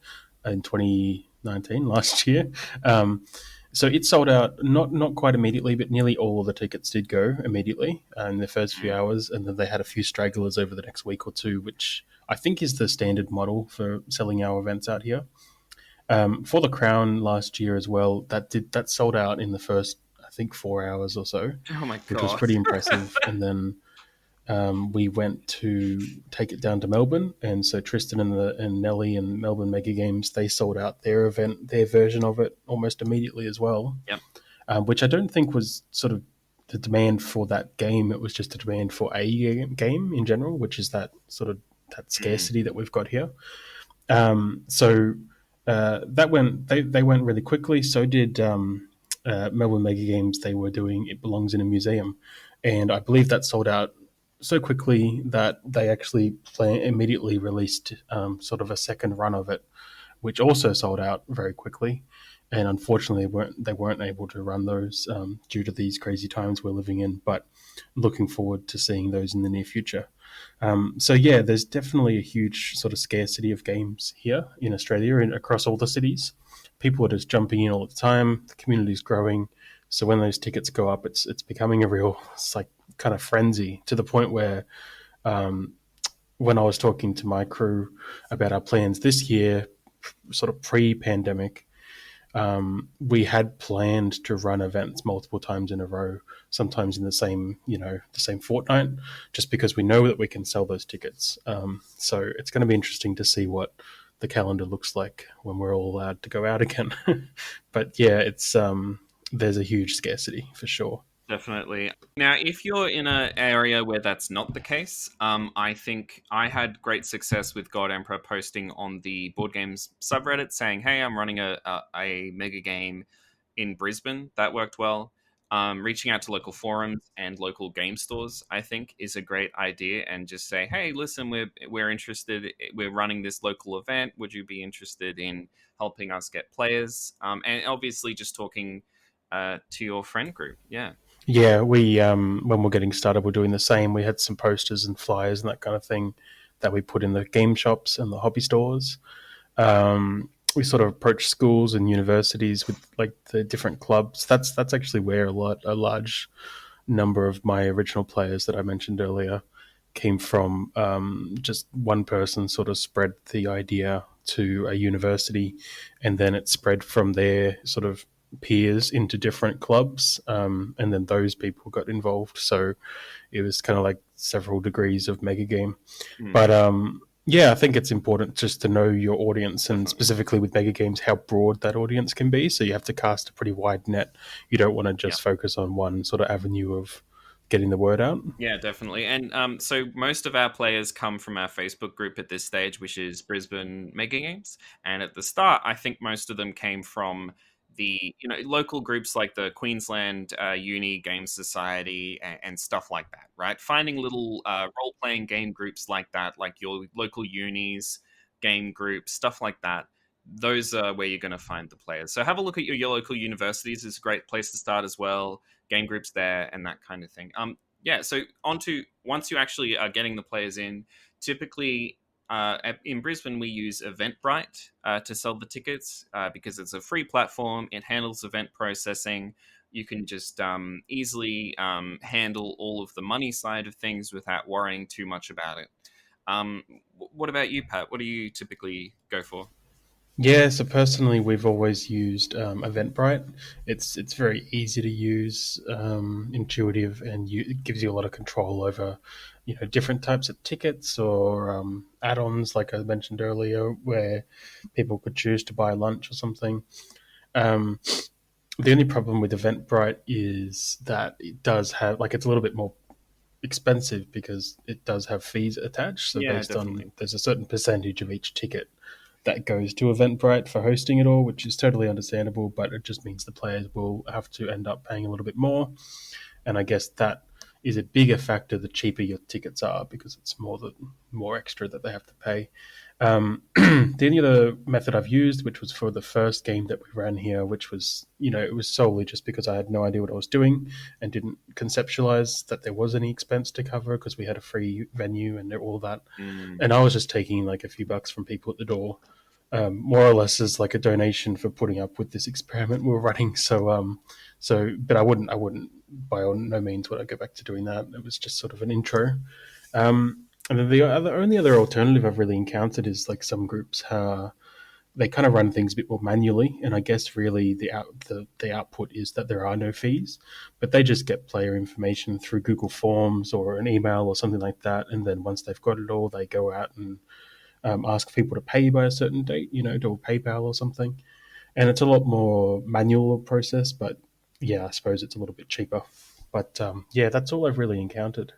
in 2019, last year. Um, so it sold out not quite immediately, but nearly all of the tickets did go immediately in the first few hours, and then they had a few stragglers over the next week or two, which I think is the standard model for selling our events out here. For the Crown last year as well, that sold out in the first, I think, 4 hours or so, Oh my which was god. pretty impressive. And then we went to take it down to Melbourne, and so Tristan and Nelly and Melbourne Mega Games, they sold out their event, their version of it, almost immediately as well. Yep. Which I don't think was sort of the demand for that game. It was just a demand for a game in general, which is that sort of that Mm. scarcity that we've got here. So that went they went really quickly. So did Melbourne Mega Games. They were doing It Belongs in a Museum, and I believe that sold out so quickly that they actually immediately released sort of a second run of it, which also sold out very quickly. And unfortunately, they weren't able to run those due to these crazy times we're living in. But looking forward to seeing those in the near future. So yeah, there's definitely a huge sort of scarcity of games here in Australia and across all the cities. People are just jumping in all the time. The community's growing. So when those tickets go up, it's becoming a real, it's like kind of frenzy, to the point where um, when I was talking to my crew about our plans this year, sort of pre-pandemic, we had planned to run events multiple times in a row, sometimes in the same, the same fortnight, just because we know that we can sell those tickets. So it's going to be interesting to see what the calendar looks like when we're all allowed to go out again. But yeah, it's there's a huge scarcity for sure. Definitely. Now, if you're in an area where that's not the case, I think I had great success with God Emperor posting on the board games subreddit saying, "Hey, I'm running a mega game in Brisbane." That worked well. Reaching out to local forums and local game stores, I think, is a great idea. And just say, "Hey, listen, we're interested. We're running this local event. Would you be interested in helping us get players?" And obviously, just talking to your friend group. Yeah. Yeah, we when we're getting started, we're doing the same. We had some posters and flyers and that kind of thing that we put in the game shops and the hobby stores. We sort of approach schools and universities with like the different clubs. That's actually where a large number of my original players that I mentioned earlier came from. Just one person sort of spread the idea to a university, and then it spread from there, sort of peers into different clubs, and then those people got involved. So it was kind of like several degrees of mega game. Mm, But yeah, I think it's important just to know your audience, and definitely. specifically with mega games, how broad that audience can be. So you have to cast a pretty wide net. You don't want to Yeah. just focus on one sort of avenue of getting the word out. Yeah, definitely. And so most of our players come from our Facebook group at this stage, which is Brisbane Megagames. And at the start, I think most of them came from the local groups like the Queensland Uni Game Society and stuff like that, right? Finding little role playing game groups like that, like your local unis game groups, stuff like that. Those are where you're going to find the players. So have a look at your local universities. It's a great place to start as well. Game groups there and that kind of thing. Yeah, so onto once you actually are getting the players in, typically in Brisbane we use Eventbrite to sell the tickets because it's a free platform. It handles event processing. You can just easily handle all of the money side of things without worrying too much about it. Um, what about you, Pat? What do you typically go for? Yeah, so personally, we've always used Eventbrite. It's very easy to use, intuitive, and it gives you a lot of control over, different types of tickets or add-ons, like I mentioned earlier, where people could choose to buy lunch or something. Um, the only problem with Eventbrite is that it does have, like, it's a little bit more expensive because it does have fees attached. So Yeah, based on, definitely. there's a certain percentage of each ticket that goes to Eventbrite for hosting it all, which is totally understandable, but it just means the players will have to end up paying a little bit more. And I guess that is a bigger factor the cheaper your tickets are, because it's more extra that they have to pay. The only other method I've used, which was for the first game that we ran here, which was, it was solely just because I had no idea what I was doing and didn't conceptualize that there was any expense to cover because we had a free venue and all that. Mm, And I was just taking like a few bucks from people at the door, more or less as like a donation for putting up with this experiment we were running. But I wouldn't by no means would I go back to doing that. It was just sort of an intro. And then only other alternative I've really encountered is like some groups they kind of run things a bit more manually, and I guess really the output is that there are no fees, but they just get player information through Google Forms or an email or something like that, and then once they've got it all, they go out and ask people to pay by a certain date, do a PayPal or something, and it's a lot more manual process, but yeah, I suppose it's a little bit cheaper. But yeah, that's all I've really encountered.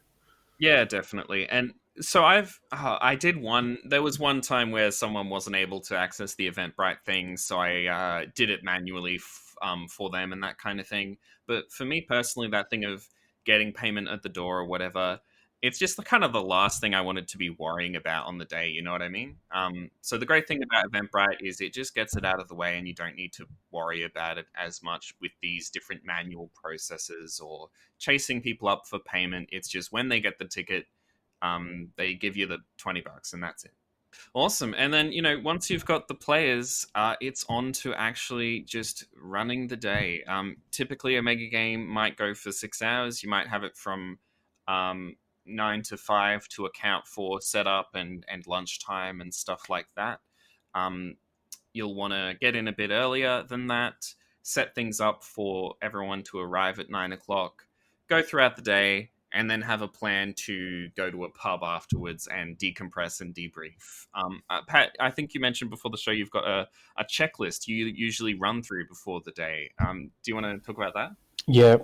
yeah, definitely. And so I did one. There was one time where someone wasn't able to access the Eventbrite thing, so I did it manually for them and that kind of thing. But for me personally, that thing of getting payment at the door or whatever, it's just the kind of the last thing I wanted to be worrying about on the day. You know what I mean? So the great thing about Eventbrite is it just gets it out of the way, and you don't need to worry about it as much with these different manual processes or chasing people up for payment. It's just when they get the ticket, they give you the $20 and that's it. Awesome. And then, once you've got the players, it's on to actually just running the day. Typically, a mega game might go for 6 hours. You might have it from um, 9 to 5 to account for setup and lunchtime and stuff like that. Um, you'll want to get in a bit earlier than that, set things up for everyone to arrive at 9 o'clock, go throughout the day, and then have a plan to go to a pub afterwards and decompress and debrief. Pat, I think you mentioned before the show you've got a checklist you usually run through before the day. Do you want to talk about that? Yeah,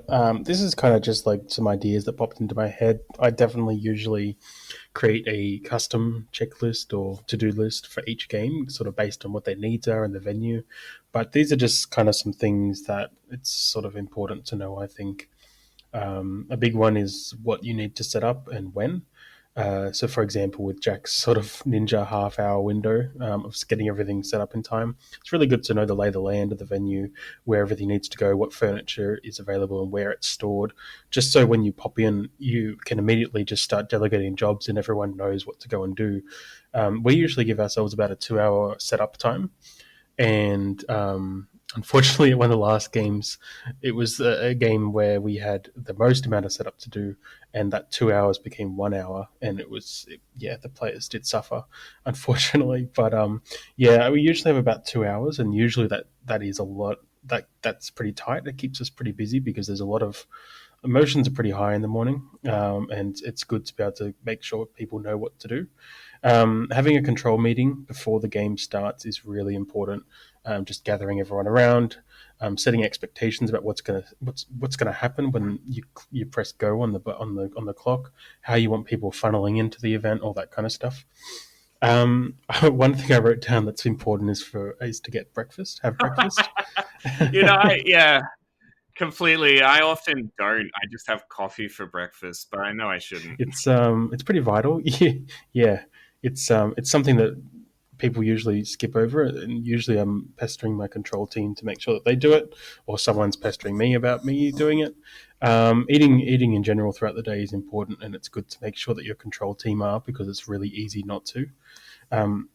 this is kind of just like some ideas that popped into my head. I definitely usually create a custom checklist or to do list for each game, sort of based on what their needs are and the venue. But these are just kind of some things that it's sort of important to know, I think. A big one is what you need to set up and when. So, for example, with Jack's sort of ninja half-hour window of getting everything set up in time, it's really good to know the lay of the land of the venue, where everything needs to go, what furniture is available, and where it's stored. Just so when you pop in, you can immediately just start delegating jobs, and everyone knows what to go and do. We usually give ourselves about a 2-hour setup time, and unfortunately, at one of the last games, it was a game where we had the most amount of setup to do, and that 2 hours became 1 hour, and yeah, the players did suffer, unfortunately. But yeah, we usually have about 2 hours, and usually that is a lot. That's pretty tight. It keeps us pretty busy because there's a lot of emotions are pretty high in the morning, and it's good to be able to make sure people know what to do. Having a control meeting before the game starts is really important. Just gathering everyone around, setting expectations about what's gonna happen when you press go on the clock, how you want people funneling into the event, all that kind of stuff. One thing I wrote down that's important is to get breakfast, have breakfast. Yeah, completely. I often don't. I just have coffee for breakfast, but I know I shouldn't. It's pretty vital. Yeah, it's something that people usually skip over, and usually I'm pestering my control team to make sure that they do it, or someone's pestering me about me doing it. Eating in general throughout the day is important, and it's good to make sure that your control team are, because it's really easy not to. Um,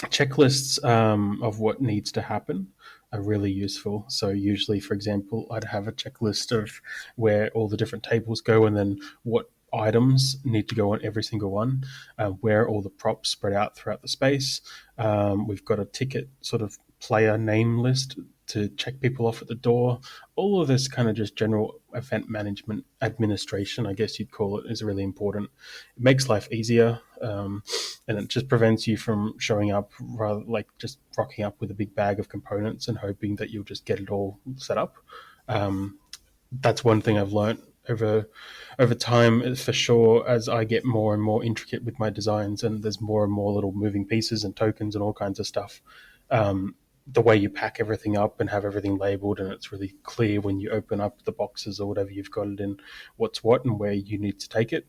Checklists of what needs to happen are really useful. So usually, for example, I'd have a checklist of where all the different tables go, and then what items need to go on every single one, where all the props spread out throughout the space. We've got a ticket sort of player name list to check people off at the door. All of this kind of just general event management administration, I guess you'd call it, is really important. It makes life easier, and it just prevents you from showing up rather like just rocking up with a big bag of components and hoping that you'll just get it all set up. Um, that's one thing I've learned over time for sure, as I get more and more intricate with my designs, and there's more and more little moving pieces and tokens and all kinds of stuff. The way you pack everything up and have everything labeled, and it's really clear when you open up the boxes or whatever you've got it in, what's what and where you need to take it,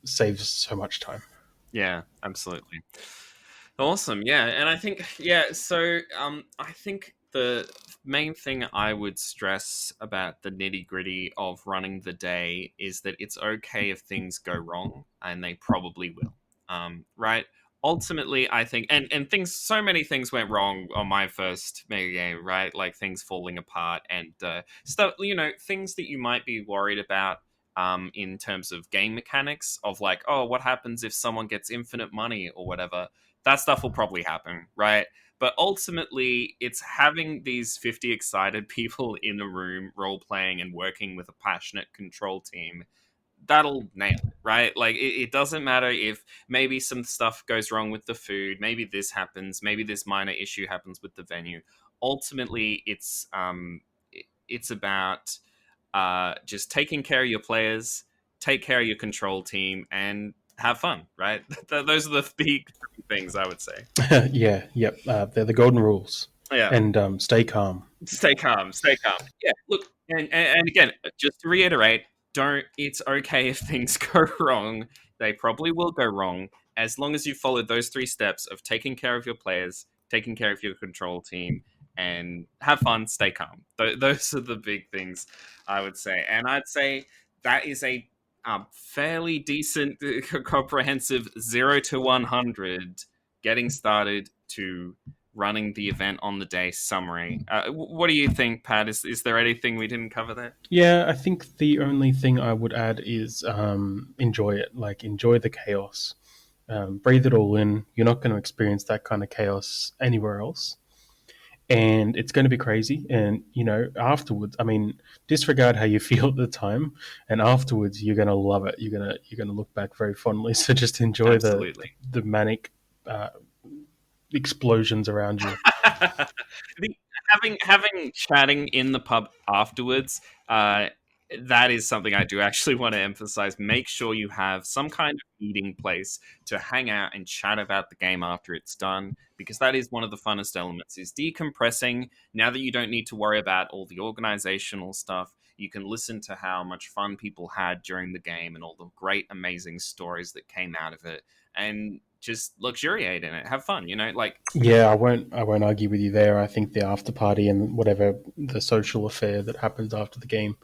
saves so much time. Yeah, absolutely. Awesome. Yeah, and I think I think the main thing I would stress about the nitty-gritty of running the day is that it's okay if things go wrong, and they probably will. Right? Ultimately, I think and things so many things went wrong on my first mega game, right? Like things falling apart and stuff, things that you might be worried about in terms of game mechanics of like, oh, what happens if someone gets infinite money or whatever? That stuff will probably happen, right? But ultimately, it's having these 50 excited people in a room role playing and working with a passionate control team that'll nail it, right? Like it doesn't matter if maybe some stuff goes wrong with the food, maybe this happens, maybe this minor issue happens with the venue. Ultimately, it's about just taking care of your players, take care of your control team, and have fun, right? Those are the big things I would say. Yeah, yep. They're the golden rules. Yeah, And stay calm. stay calm, stay calm. Yeah, look, and again, just to reiterate, don't. It's okay if things go wrong. They probably will go wrong, as long as you follow those three steps of taking care of your players, taking care of your control team, and have fun, stay calm. Those are the big things I would say, and I'd say that is a fairly decent, comprehensive 0 to 100 getting started to running the event on the day summary. What do you think, Pat? Is there anything we didn't cover there? Yeah, I think the only thing I would add is enjoy it. Like, enjoy the chaos. Breathe it all in. You're not going to experience that kind of chaos anywhere else. And it's going to be crazy. And, afterwards, I mean, disregard how you feel at the time. And afterwards, you're going to love it. You're going to look back very fondly. So just enjoy Absolutely. the manic uh, explosions around you. I think having chatting in the pub afterwards, that is something I do actually want to emphasize. Make sure you have some kind of meeting place to hang out and chat about the game after it's done, because that is one of the funnest elements, is decompressing. Now that you don't need to worry about all the organizational stuff, you can listen to how much fun people had during the game and all the great, amazing stories that came out of it, and just luxuriate in it. Have fun, like. Yeah, I won't argue with you there. I think the after party and whatever the social affair that happens after the game,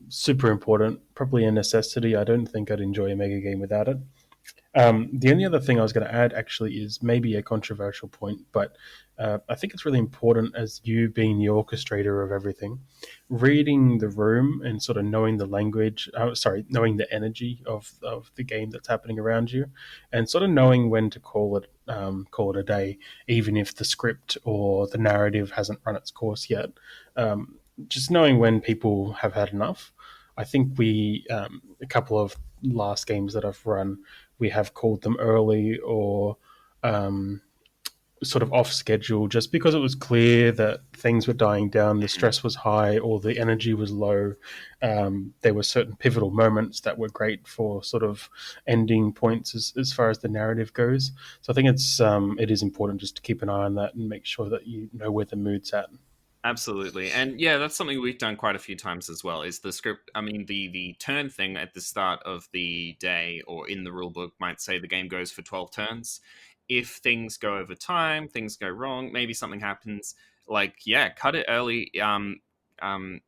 super important. Probably a necessity. I don't think I'd enjoy a mega game without it. The only other thing I was going to add actually is maybe a controversial point, but I think it's really important, as you being the orchestrator of everything, reading the room and sort of knowing the language, knowing the energy of the game that's happening around you, and sort of knowing when to call it a day, even if the script or the narrative hasn't run its course yet. Just knowing when people have had enough. I think a couple of last games that I've run, we have called them early or um, sort of off schedule, just because it was clear that things were dying down, the stress was high, or the energy was low. There were certain pivotal moments that were great for sort of ending points as far as the narrative goes. So I think it is important just to keep an eye on that and make sure that you know where the mood's at. Absolutely. And yeah, that's something we've done quite a few times as well. Is the script, I mean, the turn thing at the start of the day or in the rule book might say the game goes for 12 turns. If things go over time, things go wrong, maybe something happens, like, yeah, cut it early.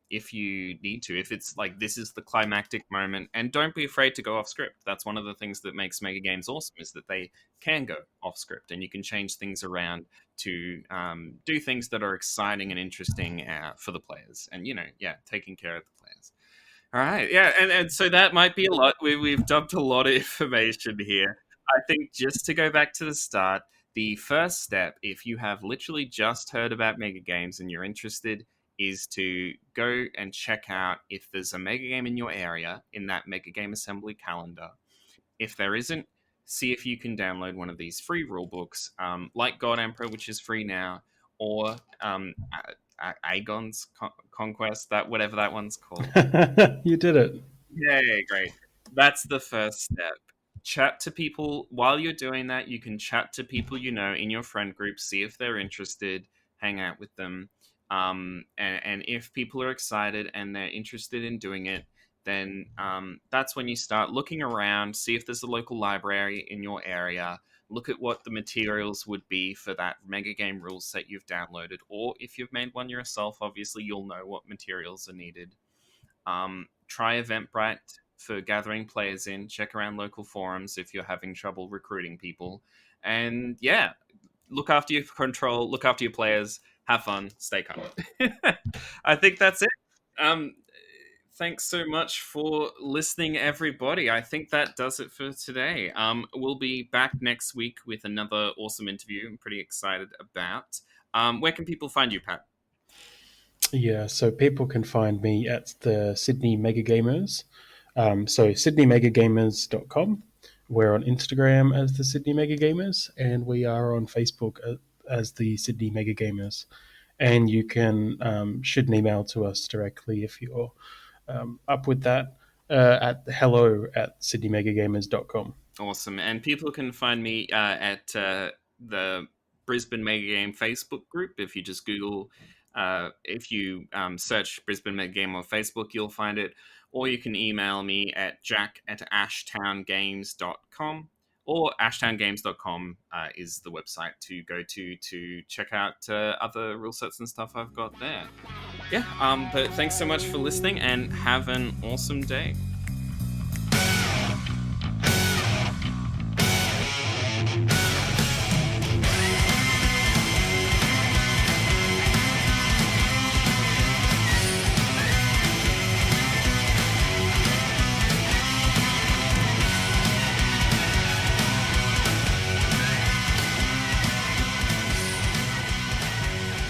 If you need to, if it's like this is the climactic moment, and don't be afraid to go off script. That's one of the things that makes mega games awesome, is that they can go off script and you can change things around to do things that are exciting and interesting for the players, and yeah, taking care of the players. All right, yeah, and so that might be a lot. We've dumped a lot of information here. I think just to go back to the start, the first step, if you have literally just heard about mega games and you're interested, is to go and check out if there's a mega game in your area in that mega game assembly calendar. If there isn't, see if you can download one of these free rule books, like God Emperor, which is free now, or Aegon's Conquest, that whatever that one's called. You did it. Yay, great. That's the first step. Chat to people while you're doing that. You can chat to people in your friend group, see if they're interested, hang out with them. And if people are excited and they're interested in doing it, then that's when you start looking around, see if there's a local library in your area, look at what the materials would be for that mega game rule set you've downloaded, or if you've made one yourself, obviously you'll know what materials are needed. Try Eventbrite for gathering players in, check around local forums if you're having trouble recruiting people, and yeah, look after your control, look after your players, have fun, stay calm. I think that's it. Thanks so much for listening, everybody. I think that does it for today. We'll be back next week with another awesome interview I'm pretty excited about. Where can people find you, Pat? Yeah, so people can find me at the Sydney Megagamers. So sydneymagagamers.com. We're on Instagram as the Sydney Megagamers, and we are on Facebook as the Sydney Megagamers. And you can shoot an email to us directly if you're up with that at hello@sydneymagagamers.com. Awesome. And people can find me at the Brisbane Mega Game Facebook group. If you just Google, if you search Brisbane Mega Game on Facebook, you'll find it. Or you can email me at jack@ashtowngames.com. Or ashtowngames.com is the website to go to check out other rule sets and stuff I've got there. Yeah, but thanks so much for listening and have an awesome day.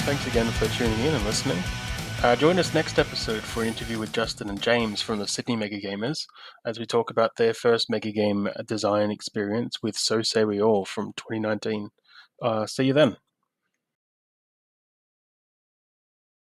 Thanks again for tuning in and listening. Join us next episode for an interview with Justin and James from the Sydney Megagamers as we talk about their first Megagame design experience with So Say We All from 2019. See you then.